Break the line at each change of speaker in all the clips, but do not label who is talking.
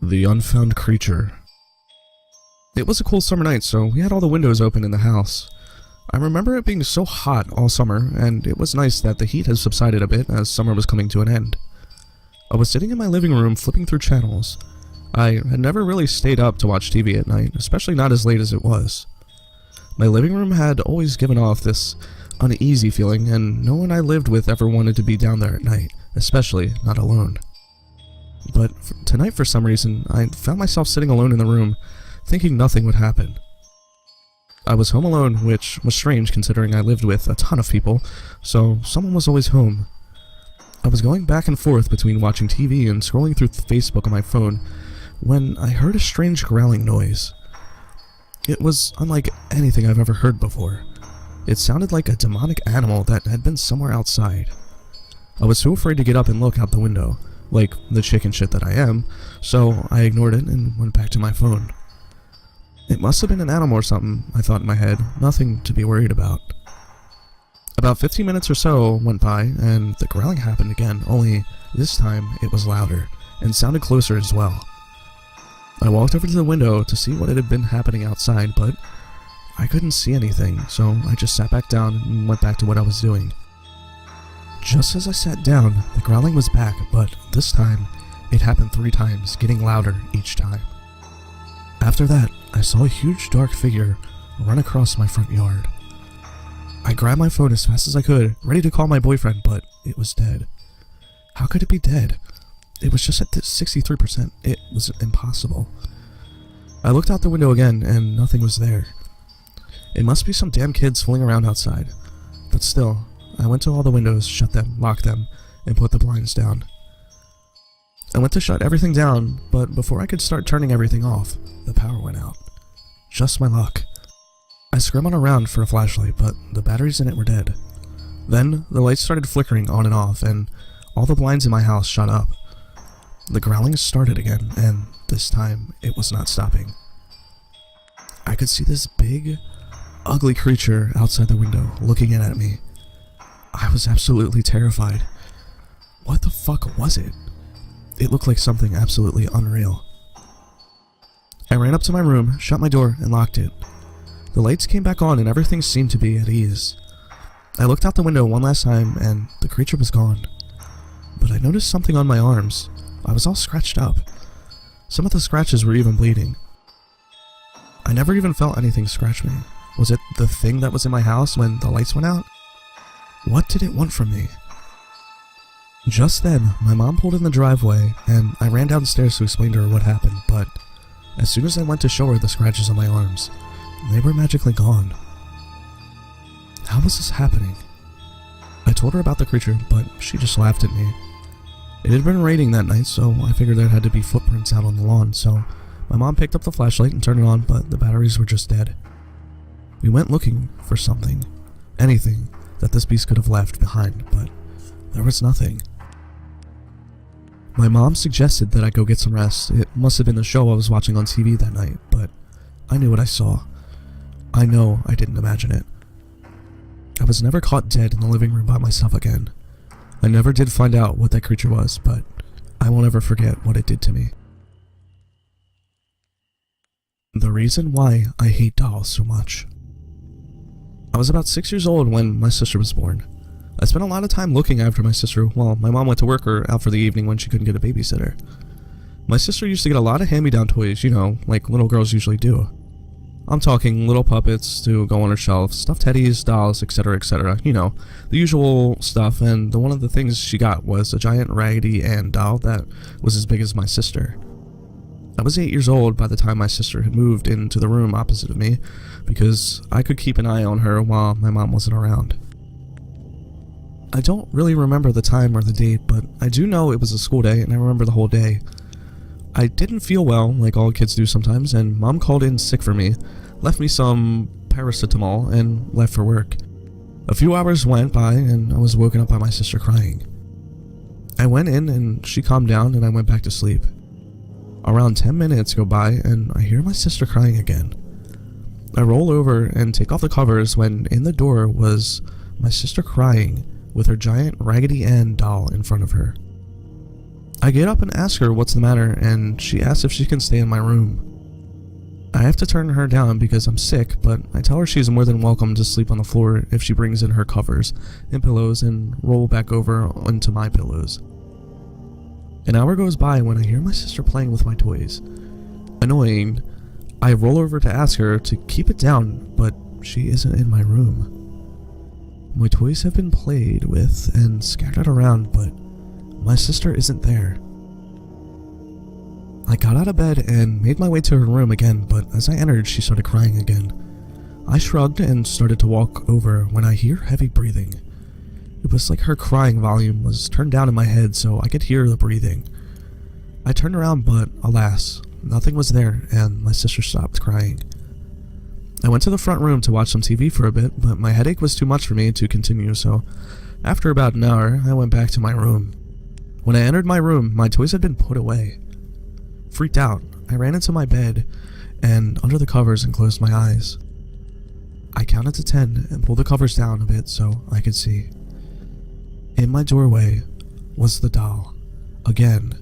The Unfound Creature. It was a cool summer night, so we had all the windows open in the house. I remember it being so hot all summer, and it was nice that the heat had subsided a bit as summer was coming to an end. I was sitting in my living room flipping through channels. I had never really stayed up to watch TV at night, especially not as late as it was. My living room had always given off this uneasy feeling, and no one I lived with ever wanted to be down there at night, especially not alone. But tonight, for some reason, I found myself sitting alone in the room, thinking nothing would happen. I was home alone, which was strange considering I lived with a ton of people, so someone was always home. I was going back and forth between watching TV and scrolling through Facebook on my phone when I heard a strange growling noise. It was unlike anything I've ever heard before. It sounded like a demonic animal that had been somewhere outside. I was so afraid to get up and look out the window, like the chicken shit that I am, so I ignored it and went back to my phone. It must have been an animal or something, I thought in my head, nothing to be worried about. About 15 minutes or so went by, and the growling happened again, only this time it was louder, and sounded closer as well. I walked over to the window to see what had been happening outside, but I couldn't see anything, so I just sat back down and went back to what I was doing. Just as I sat down, the growling was back, but this time, it happened 3 times, getting louder each time. After that, I saw a huge dark figure run across my front yard. I grabbed my phone as fast as I could, ready to call my boyfriend, but it was dead. How could it be dead? It was just at 63%. It was impossible. I looked out the window again, and nothing was there. It must be some damn kids fooling around outside. But still, I went to all the windows, shut them, locked them, and put the blinds down. I went to shut everything down, but before I could start turning everything off, the power went out. Just my luck. I scrambled around for a flashlight, but the batteries in it were dead. Then, the lights started flickering on and off, and all the blinds in my house shut up. The growling started again, and this time, it was not stopping. I could see this big, ugly creature outside the window, looking in at me. I was absolutely terrified. What the fuck was it? It looked like something absolutely unreal. I ran up to my room, shut my door, and locked it. The lights came back on and everything seemed to be at ease. I looked out the window one last time and the creature was gone. But I noticed something on my arms. I was all scratched up. Some of the scratches were even bleeding. I never even felt anything scratch me. Was it the thing that was in my house when the lights went out? What did it want from me? Just then, my mom pulled in the driveway, and I ran downstairs to explain to her what happened, but as soon as I went to show her the scratches on my arms, they were magically gone. How was this happening? I told her about the creature, but she just laughed at me. It had been raining that night, so I figured there had to be footprints out on the lawn, so my mom picked up the flashlight and turned it on, but the batteries were just dead. We went looking for something, anything, that this beast could have left behind, but there was nothing. My mom suggested that I go get some rest. It must have been the show I was watching on TV that night, but I knew what I saw. I know I didn't imagine it. I was never caught dead in the living room by myself again. I never did find out what that creature was, but I won't ever forget what it did to me. The reason why I hate dolls so much. I was about 6 years old when my sister was born. I spent a lot of time looking after my sister while my mom went to work or out for the evening when she couldn't get a babysitter. My sister used to get a lot of hand-me-down toys, you know, like little girls usually do. I'm talking little puppets to go on her shelf, stuffed teddies, dolls, etc., you know, the usual stuff, and one of the things she got was a giant Raggedy Ann doll that was as big as my sister. I was 8 years old by the time my sister had moved into the room opposite of me, because I could keep an eye on her while my mom wasn't around. I don't really remember the time or the date, but I do know it was a school day, and I remember the whole day. I didn't feel well, like all kids do sometimes, and Mom called in sick for me, left me some paracetamol, and left for work. A few hours went by, and I was woken up by my sister crying. I went in, and she calmed down, and I went back to sleep. Around 10 minutes go by, and I hear my sister crying again. I roll over and take off the covers when in the door was my sister crying with her giant Raggedy Ann doll in front of her. I get up and ask her what's the matter, and she asks if she can stay in my room. I have to turn her down because I'm sick, but I tell her she's more than welcome to sleep on the floor if she brings in her covers and pillows and roll back over onto my pillows. An hour goes by when I hear my sister playing with my toys. Annoying, I roll over to ask her to keep it down, but she isn't in my room. My toys have been played with and scattered around, but my sister isn't there. I got out of bed and made my way to her room again, but as I entered, she started crying again. I shrugged and started to walk over when I hear heavy breathing. It was like her crying volume was turned down in my head so I could hear the breathing. I turned around, but alas, nothing was there and my sister stopped crying. I went to the front room to watch some TV for a bit, but my headache was too much for me to continue, so after about an hour, I went back to my room. When I entered my room, my toys had been put away. Freaked out, I ran into my bed and under the covers and closed my eyes. I counted to 10 and pulled the covers down a bit so I could see. In my doorway was the doll, again,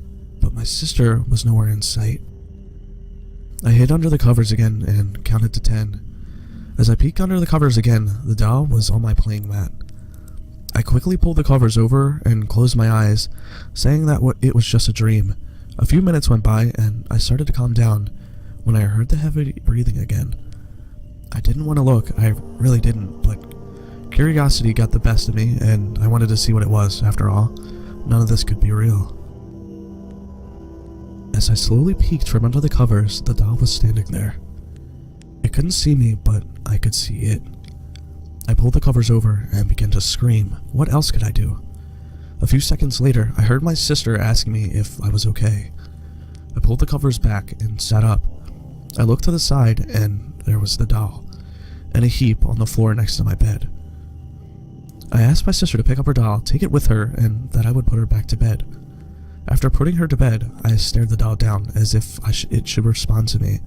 but my sister was nowhere in sight. I hid under the covers again and counted to 10. As I peeked under the covers again, the doll was on my playing mat. I quickly pulled the covers over and closed my eyes, saying that it was just a dream. A few minutes went by and I started to calm down when I heard the heavy breathing again. I didn't want to look, I really didn't, but curiosity got the best of me and I wanted to see what it was. After all, none of this could be real. As I slowly peeked from under the covers, the doll was standing there. It couldn't see me, but I could see it. I pulled the covers over and began to scream. What else could I do? A few seconds later, I heard my sister asking me if I was okay. I pulled the covers back and sat up. I looked to the side and there was the doll, in a heap on the floor next to my bed. I asked my sister to pick up her doll, take it with her, and that I would put her back to bed. After putting her to bed, I stared the doll down as if it should respond to me.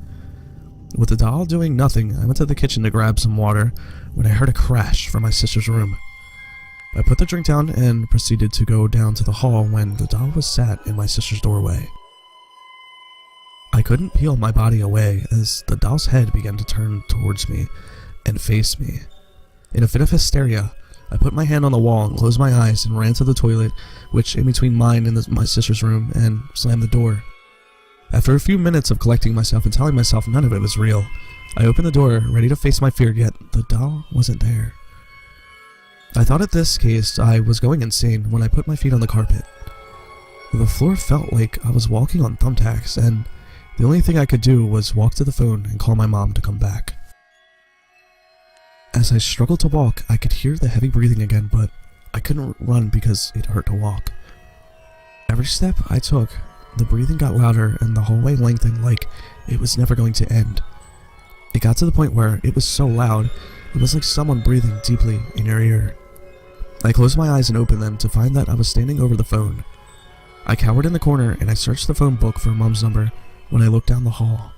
With the doll doing nothing, I went to the kitchen to grab some water when I heard a crash from my sister's room. I put the drink down and proceeded to go down to the hall when the doll was sat in my sister's doorway. I couldn't peel my body away as the doll's head began to turn towards me and face me. In a fit of hysteria, I put my hand on the wall and closed my eyes and ran to the toilet, which in between mine and my sister's room, and slammed the door. After a few minutes of collecting myself and telling myself none of it was real, I opened the door, ready to face my fear, yet the doll wasn't there. I thought at this case I was going insane when I put my feet on the carpet. The floor felt like I was walking on thumbtacks, and the only thing I could do was walk to the phone and call my mom to come back. As I struggled to walk, I could hear the heavy breathing again, but I couldn't run because it hurt to walk. Every step I took, the breathing got louder and the hallway lengthened like it was never going to end. It got to the point where it was so loud, it was like someone breathing deeply in your ear. I closed my eyes and opened them to find that I was standing over the phone. I cowered in the corner and I searched the phone book for Mom's number when I looked down the hall.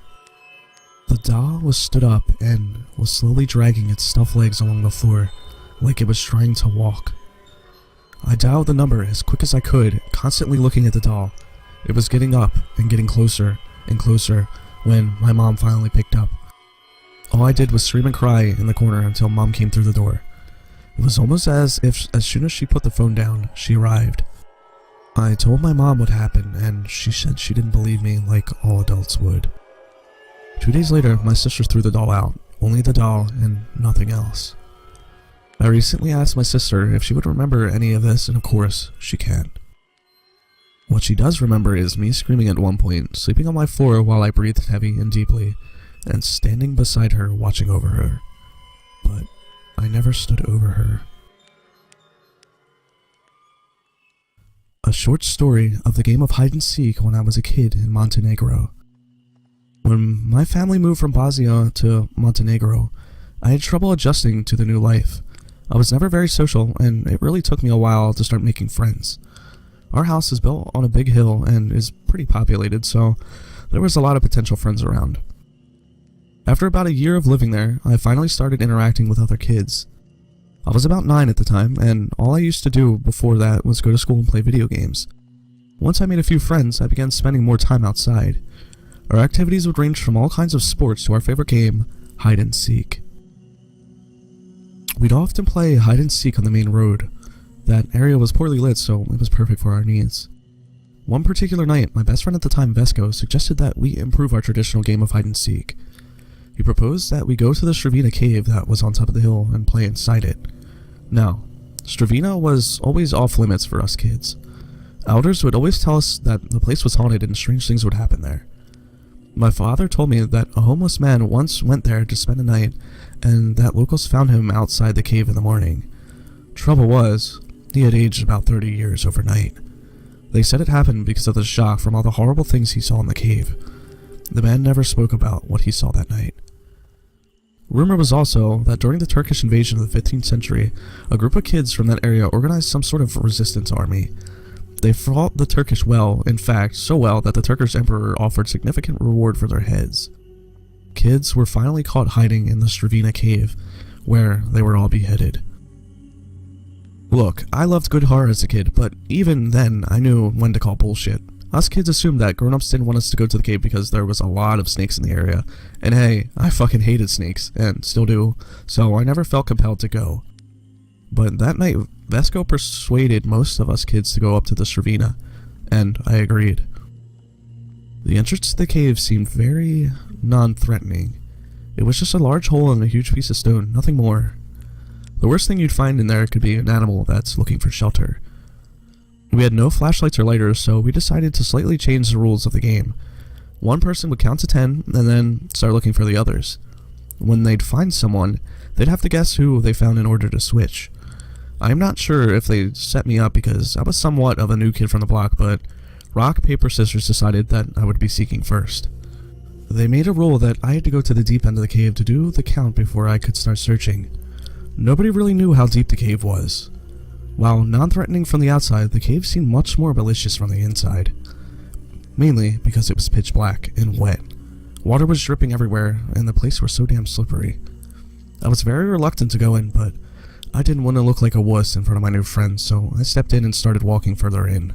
The doll was stood up and was slowly dragging its stuffed legs along the floor like it was trying to walk. I dialed the number as quick as I could, constantly looking at the doll. It was getting up and getting closer and closer when my mom finally picked up. All I did was scream and cry in the corner until Mom came through the door. It was almost as if as soon as she put the phone down, she arrived. I told my mom what happened and she said she didn't believe me like all adults would. 2 days later, my sister threw the doll out, only the doll and nothing else. I recently asked my sister if she would remember any of this, and of course, she can. What she does remember is me screaming at one point, sleeping on my floor while I breathed heavy and deeply, and standing beside her watching over her. But I never stood over her. A short story of the game of hide and seek when I was a kid in Montenegro. When my family moved from Bosnia to Montenegro, I had trouble adjusting to the new life. I was never very social, and it really took me a while to start making friends. Our house is built on a big hill and is pretty populated, so there was a lot of potential friends around. After about a year of living there, I finally started interacting with other kids. I was about 9 at the time, and all I used to do before that was go to school and play video games. Once I made a few friends, I began spending more time outside. Our activities would range from all kinds of sports to our favorite game, hide and seek. We'd often play hide and seek on the main road. That area was poorly lit, so it was perfect for our needs. One particular night, my best friend at the time, Vesco, suggested that we improve our traditional game of hide and seek. He proposed that we go to the Stravina cave that was on top of the hill and play inside it. Now, Stravina was always off limits for us kids. Elders would always tell us that the place was haunted and strange things would happen there. My father told me that a homeless man once went there to spend a night, and that locals found him outside the cave in the morning. Trouble was, he had aged about 30 years overnight. They said it happened because of the shock from all the horrible things he saw in the cave. The man never spoke about what he saw that night. Rumor was also that during the Turkish invasion of the 15th century, a group of kids from that area organized some sort of resistance army. They fought the Turkish well, in fact, so well that the Turkish emperor offered significant reward for their heads. Kids were finally caught hiding in the Stravina cave, where they were all beheaded. Look, I loved good horror as a kid, but even then I knew when to call bullshit. Us kids assumed that grown-ups didn't want us to go to the cave because there was a lot of snakes in the area, and hey, I fucking hated snakes, and still do, so I never felt compelled to go. But that night, Vesco persuaded most of us kids to go up to the Stravina, and I agreed. The entrance to the cave seemed very non-threatening. It was just a large hole in a huge piece of stone, nothing more. The worst thing you'd find in there could be an animal that's looking for shelter. We had no flashlights or lighters, so we decided to slightly change the rules of the game. One person would count to 10, and then start looking for the others. When they'd find someone, they'd have to guess who they found in order to switch. I'm not sure if they set me up because I was somewhat of a new kid from the block, but rock, paper, scissors decided that I would be seeking first. They made a rule that I had to go to the deep end of the cave to do the count before I could start searching. Nobody really knew how deep the cave was. While non-threatening from the outside, the cave seemed much more malicious from the inside. Mainly because it was pitch black and wet. Water was dripping everywhere, and the place was so damn slippery. I was very reluctant to go in, but I didn't want to look like a wuss in front of my new friends, so I stepped in and started walking further in.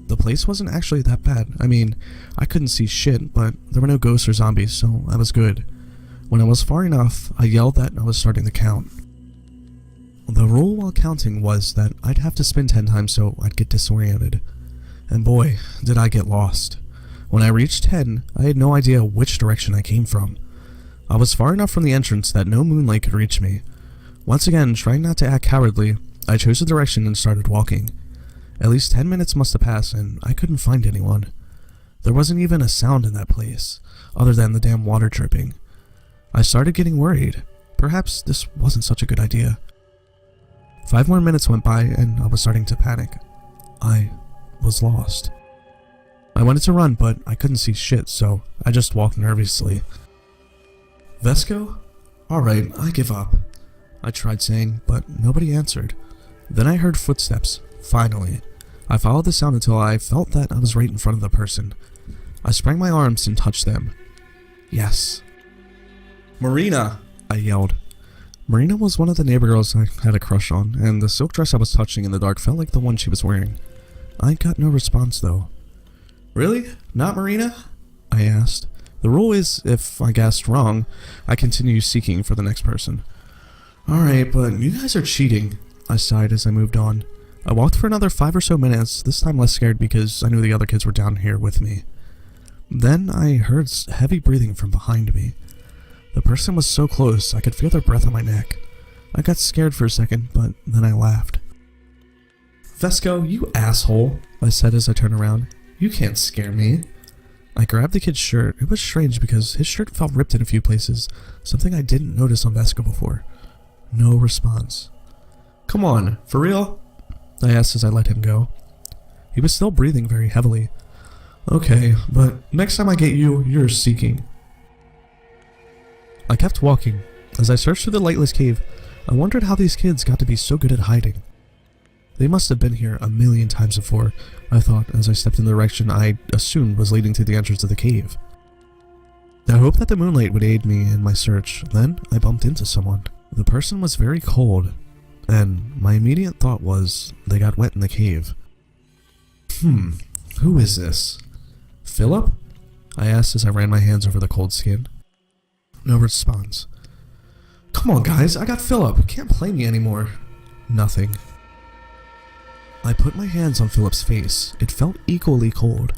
The place wasn't actually that bad. I mean, I couldn't see shit, but there were no ghosts or zombies, so I was good. When I was far enough, I yelled that I was starting the count. The rule while counting was that I'd have to spin 10 times so I'd get disoriented. And boy, did I get lost. When I reached 10, I had no idea which direction I came from. I was far enough from the entrance that no moonlight could reach me. Once again, trying not to act cowardly, I chose a direction and started walking. At least 10 minutes must have passed and I couldn't find anyone. There wasn't even a sound in that place, other than the damn water dripping. I started getting worried. Perhaps this wasn't such a good idea. 5 more minutes went by and I was starting to panic. I was lost. I wanted to run, but I couldn't see shit, so I just walked nervously. Vesco? Alright, I give up. I tried saying, but nobody answered. Then I heard footsteps, finally. I followed the sound until I felt that I was right in front of the person. I sprang my arms and touched them. Yes. Marina! I yelled. Marina was one of the neighbor girls I had a crush on, and the silk dress I was touching in the dark felt like the one she was wearing. I got no response, though. Really? Not Marina? I asked. The rule is, if I guessed wrong, I continue seeking for the next person. Alright, but you guys are cheating, I sighed as I moved on. I walked for another 5 or so minutes, this time less scared because I knew the other kids were down here with me. Then I heard heavy breathing from behind me. The person was so close, I could feel their breath on my neck. I got scared for a second, but then I laughed. Vesco, you asshole, I said as I turned around. You can't scare me. I grabbed the kid's shirt. It was strange because his shirt felt ripped in a few places, something I didn't notice on Vesco before. No response. Come on, for real? I asked as I let him go. He was still breathing very heavily. Okay, but next time I get you, you're seeking. I kept walking. As I searched through the lightless cave, I wondered how these kids got to be so good at hiding. They must have been here a million times before, I thought as I stepped in the direction I assumed was leading to the entrance of the cave. I hoped that the moonlight would aid me in my search. Then I bumped into someone. The person was very cold, and my immediate thought was they got wet in the cave. Who is this? Philip? I asked as I ran my hands over the cold skin. No response. Come on, guys, I got Philip. Can't play me anymore. Nothing. I put my hands on Philip's face. It felt equally cold.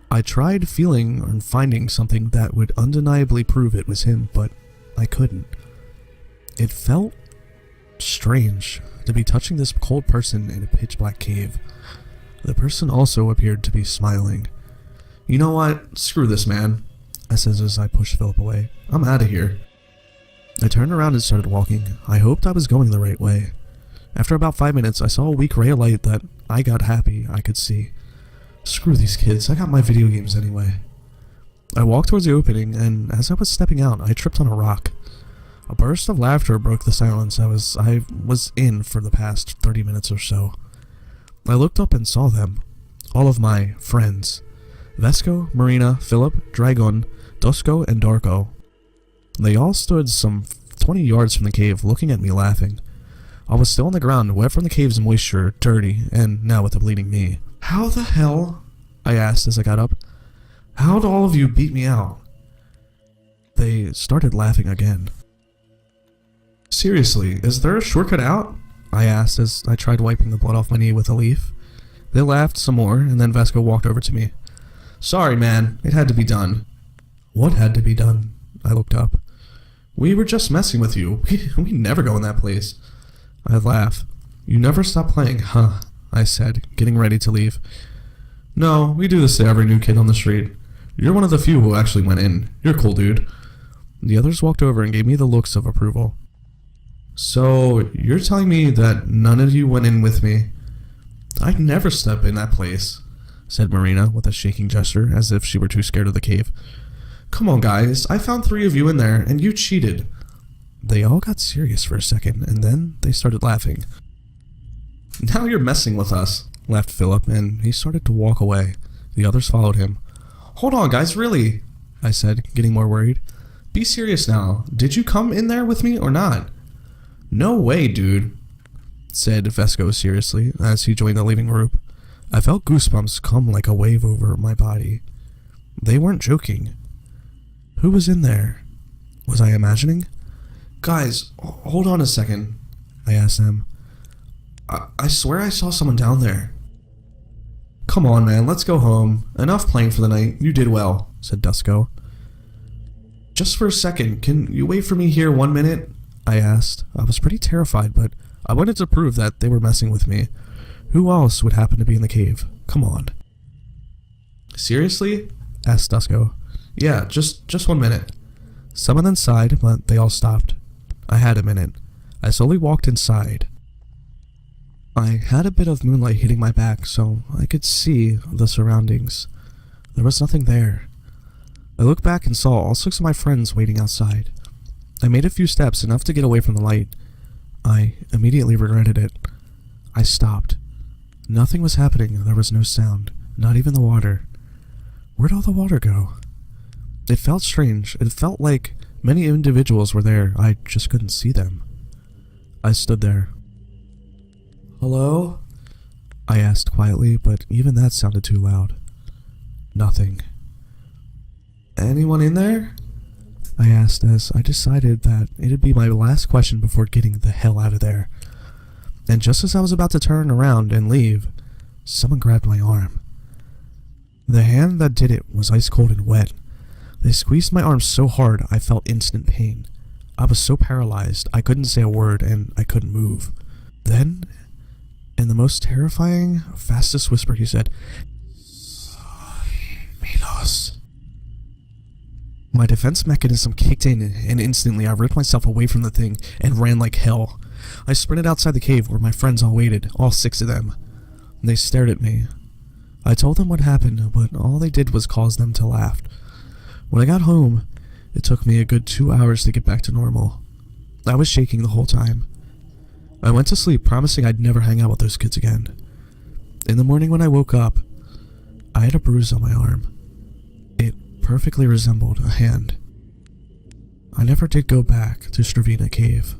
I tried feeling and finding something that would undeniably prove it was him, but I couldn't. It felt strange to be touching this cold person in a pitch-black cave. The person also appeared to be smiling. You know what? Screw this, man, I said as I pushed Philip away. I'm out of here. I turned around and started walking. I hoped I was going the right way. After about 5 minutes, I saw a weak ray of light that I got happy I could see. Screw these kids, I got my video games anyway. I walked towards the opening, and as I was stepping out, I tripped on a rock. A burst of laughter broke the silence I was in for the past 30 minutes or so. I looked up and saw them. All of my friends. Vesco, Marina, Philip, Dragon, Dusko, and Darko. They all stood some 20 yards from the cave, looking at me laughing. I was still on the ground, wet from the cave's moisture, dirty, and now with a bleeding knee. How the hell? I asked as I got up. How'd all of you beat me out? They started laughing again. Seriously, is there a shortcut out? I asked as I tried wiping the blood off my knee with a leaf. They laughed some more, and then Vesco walked over to me. Sorry, man, it had to be done. What had to be done? I looked up. We were just messing with you. We never go in that place. I laughed. You never stop playing, huh? I said, getting ready to leave. No, we do this to every new kid on the street. You're one of the few who actually went in. You're cool, dude. The others walked over and gave me the looks of approval. So, you're telling me that none of you went in with me? I'd never step in that place, said Marina with a shaking gesture as if she were too scared of the cave. Come on, guys, I found 3 of you in there, and you cheated. They all got serious for a second, and then they started laughing. Now you're messing with us, laughed Philip, and he started to walk away. The others followed him. Hold on, guys, really? I said, getting more worried. Be serious now. Did you come in there with me or not? No way, dude, said Vesco seriously as he joined the leaving group. I felt goosebumps come like a wave over my body. They weren't joking. Who was in there? Was I imagining? Guys, hold on a second, I asked them. I swear I saw someone down there. Come on, man, let's go home. Enough playing for the night. You did well, said Dusko. Just for a second, can you wait for me here 1 minute? I asked. I was pretty terrified, but I wanted to prove that they were messing with me. Who else would happen to be in the cave? Come on. Seriously? Asked Dusko. Yeah, just 1 minute. Someone inside, but they all stopped. I had a minute. I slowly walked inside. I had a bit of moonlight hitting my back, so I could see the surroundings. There was nothing there. I looked back and saw all 6 of my friends waiting outside. I made a few steps, enough to get away from the light. I immediately regretted it. I stopped. Nothing was happening. There was no sound, not even the water. Where'd all the water go? It felt strange. It felt like many individuals were there. I just couldn't see them. I stood there. Hello? I asked quietly, but even that sounded too loud. Nothing. Anyone in there? I asked as I decided that it'd be my last question before getting the hell out of there. And just as I was about to turn around and leave, someone grabbed my arm. The hand that did it was ice cold and wet. They squeezed my arm so hard I felt instant pain. I was so paralyzed I couldn't say a word and I couldn't move. Then, in the most terrifying, fastest whisper, he said, Milos. My defense mechanism kicked in, and instantly I ripped myself away from the thing and ran like hell. I sprinted outside the cave where my friends all waited, all 6 of them. They stared at me. I told them what happened, but all they did was cause them to laugh. When I got home, it took me a good 2 hours to get back to normal. I was shaking the whole time. I went to sleep promising I'd never hang out with those kids again. In the morning when I woke up, I had a bruise on my arm. It perfectly resembled a hand. I never did go back to Stravina Cave.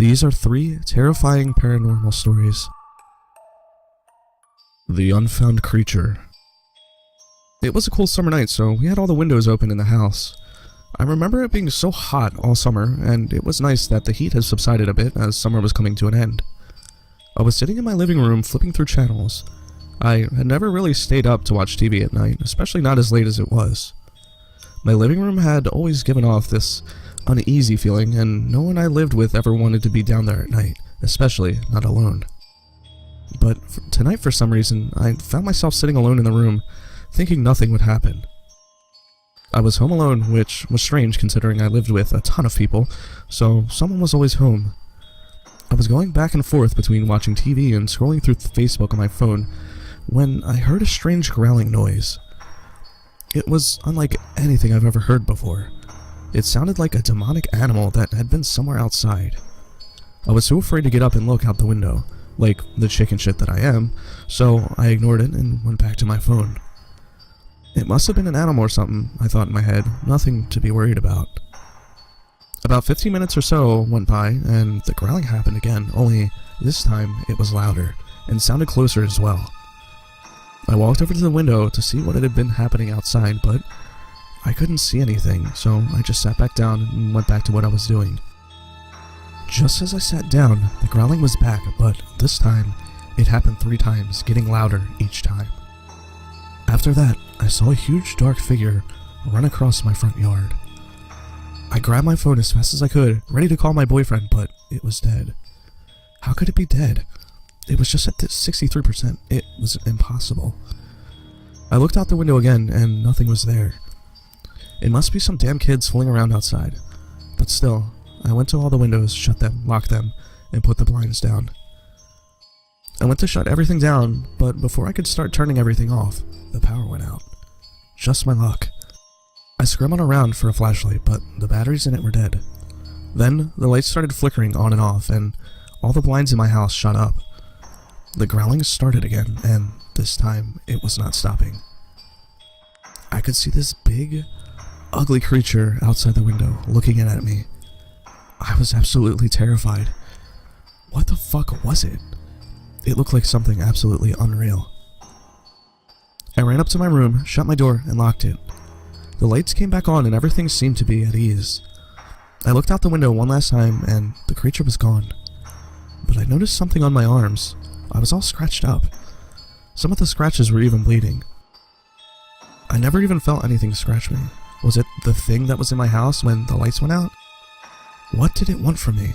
These are 3 terrifying paranormal stories. The Unfound Creature. It was a cool summer night, so we had all the windows open in the house. I remember it being so hot all summer, and it was nice that the heat had subsided a bit as summer was coming to an end. I was sitting in my living room flipping through channels. I had never really stayed up to watch TV at night, especially not as late as it was. My living room had always given off this uneasy feeling, and no one I lived with ever wanted to be down there at night, especially not alone. But tonight, for some reason, I found myself sitting alone in the room, thinking nothing would happen. I was home alone, which was strange considering I lived with a ton of people, so someone was always home. I was going back and forth between watching TV and scrolling through Facebook on my phone when I heard a strange growling noise. It was unlike anything I've ever heard before. It sounded like a demonic animal that had been somewhere outside. I was so afraid to get up and look out the window, like the chicken shit that I am, so I ignored it and went back to my phone. It must have been an animal or something, I thought in my head, nothing to be worried about. About 15 minutes or so went by, and the growling happened again, only this time it was louder, and sounded closer as well. I walked over to the window to see what had been happening outside, but I couldn't see anything, so I just sat back down and went back to what I was doing. Just as I sat down, the growling was back, but this time, it happened 3 times, getting louder each time. After that, I saw a huge dark figure run across my front yard. I grabbed my phone as fast as I could, ready to call my boyfriend, but it was dead. How could it be dead? It was just at 63%. It was impossible. I looked out the window again, and nothing was there. It must be some damn kids fooling around outside. But still, I went to all the windows, shut them, locked them, and put the blinds down. I went to shut everything down, but before I could start turning everything off, the power went out. Just my luck. I scrambled around for a flashlight, but the batteries in it were dead. Then, the lights started flickering on and off, and all the blinds in my house shut up. The growling started again, and this time, it was not stopping. I could see this big, ugly creature outside the window, looking in at me. I was absolutely terrified. What the fuck was it? It looked like something absolutely unreal. I ran up to my room, shut my door, and locked it. The lights came back on and everything seemed to be at ease. I looked out the window one last time and the creature was gone. But I noticed something on my arms. I was all scratched up. Some of the scratches were even bleeding. I never even felt anything scratch me. Was it the thing that was in my house when the lights went out? What did it want from me?